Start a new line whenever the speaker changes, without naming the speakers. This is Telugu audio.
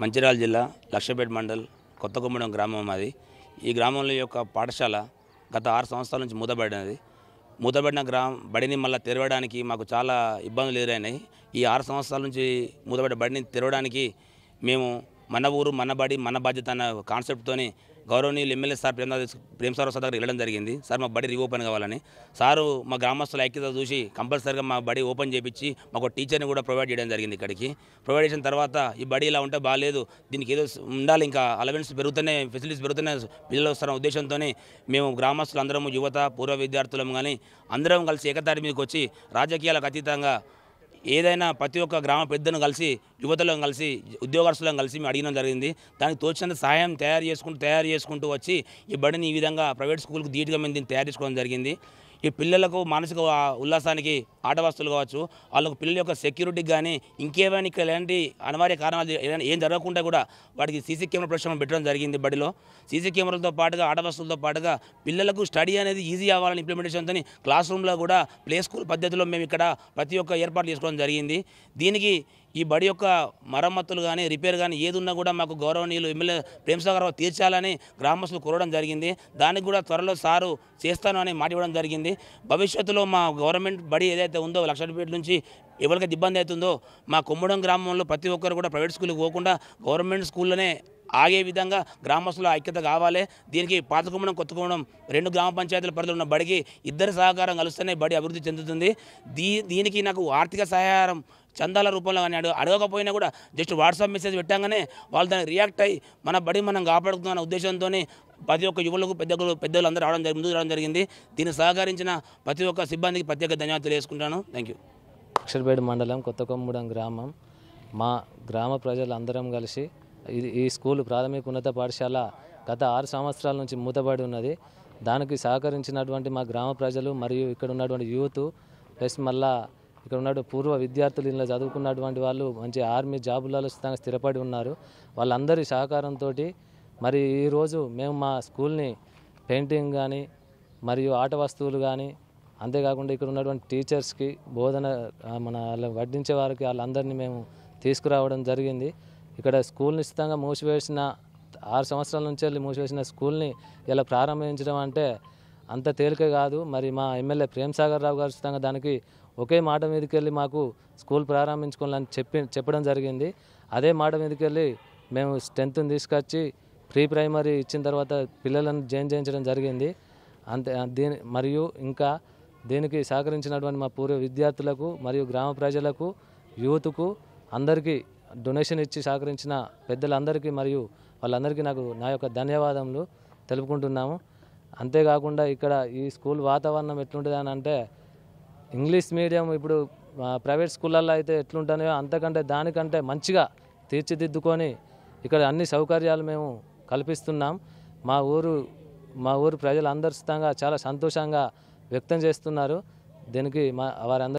మంచిర్యాల జిల్లా లక్షపేట మండల్ కొత్తగుమ్మడం గ్రామం అది. ఈ గ్రామంలో యొక్క పాఠశాల గత 6 సంవత్సరాల నుంచి మూతబడిన బడిని మళ్ళీ తెరవడానికి మాకు చాలా ఇబ్బందులు ఎదురైనాయి. ఈ 6 సంవత్సరాల నుంచి మూతబడిన బడిని తెరవడానికి మేము మన ఊరు మన బడి మన బాధ్యత అన్న కాన్సెప్ట్తోని గౌరవనీయులు ఎమ్మెల్యే సార్ ప్రేమసాగర్ సార్ దగ్గర వెళ్ళడం జరిగింది. సార్ మా బడి రీఓపెన్ కావాలని. సారు మా గ్రామస్తుల ఐక్యత చూసి కంపల్సరీగా మా బడి ఓపెన్ చేయించి మాకు టీచర్ని కూడా ప్రొవైడ్ చేయడం జరిగింది. ఇక్కడికి ప్రొవైడ్ చేసిన తర్వాత ఈ బడి ఇలా ఉంటే బాగాలేదు, దీనికి ఏదో ఉండాలి, ఇంకా అలవెన్స్ పెరుగుతున్నాయి, ఫెసిలిటీస్ పెరుగుతున్నాయి, పిల్లలు వస్తున్న ఉద్దేశంతో మేము గ్రామస్తులు అందరము యువత పూర్వ విద్యార్థులం కానీ అందరం కలిసి ఏకతాటి మీదకి వచ్చి రాజకీయాలకు అతీతంగా ఏదైనా ప్రతి ఒక్క గ్రామ పెద్దను కలిసి యువతలను కలిసి ఉద్యోగస్తులను కలిసి మేము అడిగడం జరిగింది. దానికి తోచినంత సహాయం తయారు చేసుకుంటూ వచ్చి ఈ బడిని ఈ విధంగా ప్రైవేట్ స్కూల్కి ధీటుగా మేము దీన్ని తయారు చేసుకోవడం జరిగింది. ఈ పిల్లలకు మానసిక ఉల్లాసానికి ఆట వస్తువులు కావచ్చు, వాళ్ళకు పిల్లల యొక్క సెక్యూరిటీకి కానీ ఇంకేమైనా ఇక్కడ ఎలాంటి అనివార్య కారణాలు ఏం జరగకుండా కూడా వాటికి సీసీ కెమెరా ప్రదర్శన పెట్టడం జరిగింది. బడిలో సీసీ కెమెరాలతో పాటుగా ఆట వస్తువులతో పాటుగా పిల్లలకు స్టడీ అనేది ఈజీ అవ్వాలని ఇంప్లిమెంటేషన్తో క్లాస్ రూమ్లో కూడా ప్లే స్కూల్ పద్ధతిలో మేము ఇక్కడ ప్రతి ఒక్క ఏర్పాట్లు చేసుకోవడం జరిగింది. దీనికి ఈ బడి యొక్క మరమ్మతులు కానీ రిపేర్ కానీ ఏది ఉన్నా కూడా మాకు గౌరవనీయులు ఎమ్మెల్యే ప్రేమసాగర్ తీర్చాలని గ్రామస్తులు కోరడం జరిగింది. దానికి కూడా త్వరలో సారు చేస్తాను అని మాట ఇవ్వడం జరిగింది. భవిష్యత్తులో మా గవర్నమెంట్ బడి ఏదైతే ఉందో లక్షపేట నుంచి ఎవరికైతే ఇబ్బంది అవుతుందో మా కొమ్మడం గ్రామంలో ప్రతి ఒక్కరు కూడా ప్రైవేట్ స్కూల్కి పోకుండా గవర్నమెంట్ స్కూల్లోనే ఆగే విధంగా గ్రామస్తుల ఐక్యత కావాలి. దీనికి పాత కొమ్మడం కొత్త కొమ్మడం 2 గ్రామ పంచాయతీల పరిధిలో ఉన్న బడికి ఇద్దరి సహకారం కలుస్తేనే బడి అభివృద్ధి చెందుతుంది. దీనికి నాకు ఆర్థిక సహాయం చందాల రూపంలో కానీ అడగకపోయినా కూడా జస్ట్ వాట్సాప్ మెసేజ్ పెట్టగానే వాళ్ళు దానికి రియాక్ట్ అయ్యి మన బడి మనం కాపాడుకుందామన్న ఉద్దేశంతో ప్రతి ఒక్క యువకులకు పెద్దలు అందరూ ముందుకు రావడం జరిగింది. దీన్ని సహకరించిన ప్రతి ఒక్క సిబ్బందికి ప్రత్యేక ధన్యవాదాలు తెలియజేసుకుంటాను. Thank you.
లక్షపేట మండలం కొత్తకొమ్మడం గ్రామం. మా గ్రామ ప్రజలందరం కలిసి ఈ స్కూల్ ప్రాథమిక ఉన్నత పాఠశాల గత 6 సంవత్సరాల నుంచి మూతబడి ఉన్నది. దానికి సహకరించినటువంటి మా గ్రామ ప్రజలు మరియు ఇక్కడ ఉన్నటువంటి యూత్ ప్లస్ మళ్ళా ఇక్కడ ఉన్నటువంటి పూర్వ విద్యార్థులు ఇలా చదువుకున్నటువంటి వాళ్ళు మంచి ఆర్మీ జాబులలో స్థిరపడి ఉన్నారు. వాళ్ళందరి సహకారంతో మరి ఈరోజు మేము మా స్కూల్ని పెయింటింగ్ కానీ మరియు ఆట వస్తువులు కానీ అంతేకాకుండా ఇక్కడ ఉన్నటువంటి టీచర్స్కి బోధన మన వడ్డించే వారికి వాళ్ళందరినీ మేము తీసుకురావడం జరిగింది. ఇక్కడ స్కూల్ నిశ్చితంగా మూసివేసిన 6 సంవత్సరాల నుంచి వెళ్ళి మూసివేసిన స్కూల్ని ఇలా ప్రారంభించడం అంటే అంత తేలిక కాదు. మరి మా ఎమ్మెల్యే ప్రేమసాగర్ రావు గారు నిశ్చితంగా దానికి ఒకే మాట మీదకి వెళ్ళి మాకు స్కూల్ ప్రారంభించుకోవాలని చెప్పడం జరిగింది. అదే మాట మీదకి వెళ్ళి మేము స్ట్రెంత్ని తీసుకొచ్చి ప్రీ ప్రైమరీ ఇచ్చిన తర్వాత పిల్లలను జాయిన్ చేయించడం జరిగింది. మరియు ఇంకా దీనికి సహకరించినటువంటి మా పూర్వ విద్యార్థులకు మరియు గ్రామ ప్రజలకు యూత్కు అందరికీ డొనేషన్ ఇచ్చి సహకరించిన పెద్దలందరికీ మరియు వాళ్ళందరికీ నా యొక్క ధన్యవాదములు తెలుపుకుంటున్నాము. అంతేకాకుండా ఇక్కడ ఈ స్కూల్ వాతావరణం ఎట్లుంటుంది అని అంటే ఇంగ్లీష్ మీడియం ఇప్పుడు ప్రైవేట్ స్కూళ్ళల్లో అయితే ఎట్లుంటాయో అంతకంటే దానికంటే మంచిగా తీర్చిదిద్దుకొని ఇక్కడ అన్ని సౌకర్యాలు మేము కల్పిస్తున్నాం. మా ఊరు ప్రజలందరూ చాలా సంతోషంగా వ్యక్తం చేస్తున్నారు. దీనికి వారందరూ